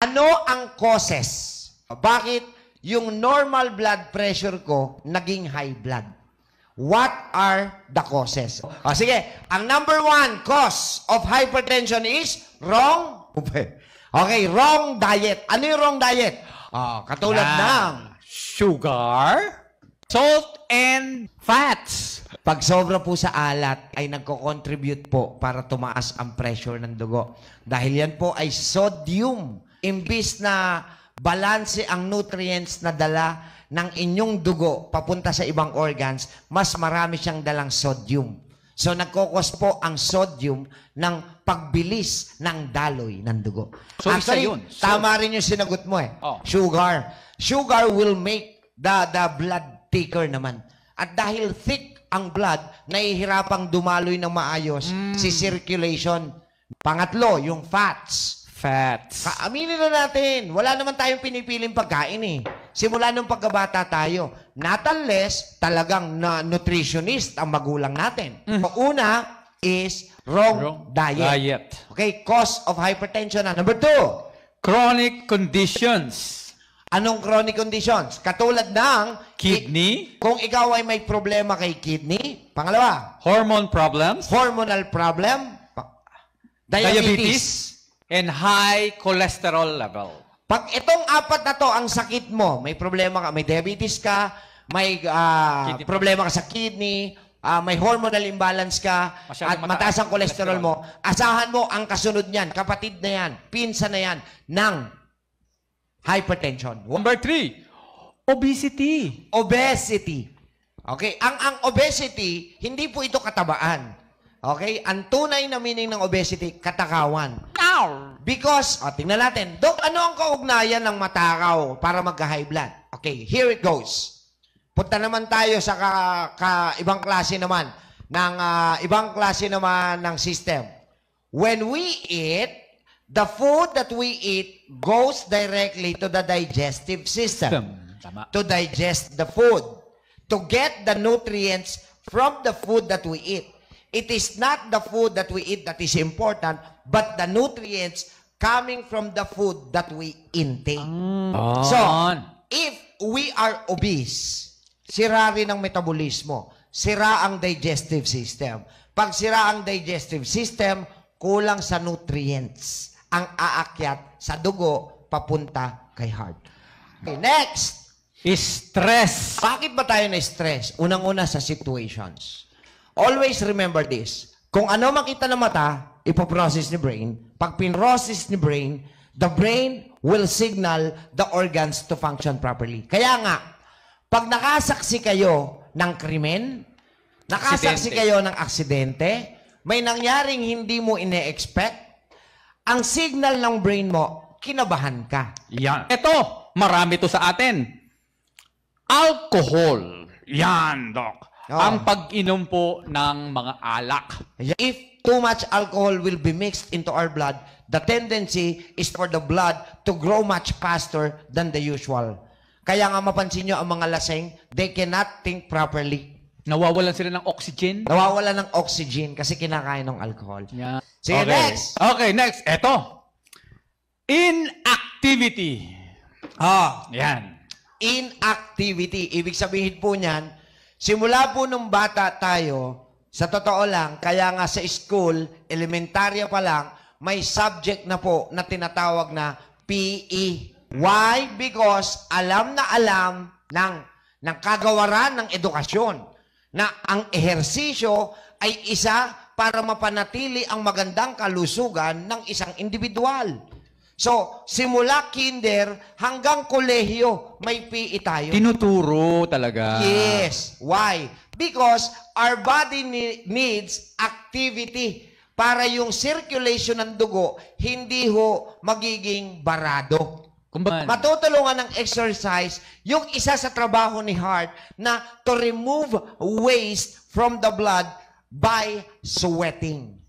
Ano ang causes? Bakit yung normal blood pressure ko naging high blood? What are the causes? O sige, ang number 1 cause of hypertension is wrong. Okay, wrong diet. Ano yung wrong diet? Katulad ng sugar, salt, and fats. pag sobra po sa alat ay nagko-contribute po para tumaas ang pressure ng dugo. Dahil yan po ay sodium. Imbis na balanse ang nutrients na dala ng inyong dugo papunta sa ibang organs, mas marami siyang dalang sodium. So, nagkokos po ang sodium ng pagbilis ng daloy ng dugo. So, actually, isa yun. tama rin yung sinagot mo eh. Oh. Sugar. Sugar will make the blood thicker naman. At dahil thick ang blood, nahihirapang dumaloy ng maayos si circulation. Pangatlo, yung fats. Fats. Aminin na natin, wala naman tayong pinipiling pagkain eh. Simula nung pagkabata tayo, not unless talagang nutritionist ang magulang natin. Una is wrong diet. Okay, cause of hypertension na. Number 2, chronic conditions. anong chronic conditions? Katulad ng Kidney. Kung ikaw ay may problema kay kidney. Pangalawa, Hormone problems. hormonal problem. Diabetes. And high cholesterol level. Pag itong apat na to ang sakit mo, may problema ka, may diabetes ka, may problema ka sa kidney, may hormonal imbalance ka, at mataas ang cholesterol mo, asahan mo ang kasunod niyan, kapatid na yan, pinsan na yan, ng hypertension. Number 3, obesity. Obesity. Okay? Ang obesity, hindi po ito katabaan. Okay? Ang tunay na meaning ng obesity, katakawan. Because, tingnan natin, Dok, ano ang kaugnayan ng matakaw para magka-high blood? Okay, here it goes. Punta naman tayo sa ibang klase naman ng system. When we eat, the food that we eat goes directly to the digestive system. Tama. To digest the food. To get the nutrients from the food that we eat. It is not the food that we eat that is important, but the nutrients coming from the food that we intake. So, if we are obese, sira rin ang metabolismo, sira ang digestive system. Pag sira ang digestive system, kulang sa nutrients ang aakyat sa dugo papunta kay heart. Okay, next. Stress. Bakit ba tayo na-stress? Unang-una sa situations. Always remember this. Kung ano makita ng mata, ipoprocess ni brain. Pag pinrocess ni brain, the brain will signal the organs to function properly. Kaya nga, pag nakasaksi kayo ng krimen, nakasaksi kayo ng aksidente, may nangyaring hindi mo ine-expect, ang signal ng brain mo, kinabahan ka. Yan. Ito, marami to sa atin. Alcohol. Yan, Doc. Ang pag-inom po ng mga alak. If too much alcohol will be mixed into our blood, the tendency is for the blood to grow much faster than the usual. Kaya nga mapansin nyo, ang mga laseng, they cannot think properly. Nawawalan sila ng oxygen. Nawawalan ng oxygen kasi kinakain ng alcohol. Yeah. Sige, next. Okay, next. Ito. Inactivity. Yan. Inactivity. Ibig sabihin po niyan, simula po nung bata tayo, sa totoo lang, kaya nga sa school, elementarya pa lang, may subject na po na tinatawag na PE. Why? Because alam na alam ng kagawaran ng edukasyon na ang ehersisyo ay isa para mapanatili ang magandang kalusugan ng isang individual. So, simula kinder hanggang kolehiyo, may PE tayo. Tinuturo talaga. Yes. Why? Because our body needs activity para yung circulation ng dugo hindi ho magiging barado. Matutulungan ng exercise yung isa sa trabaho ni heart na to remove waste from the blood by sweating.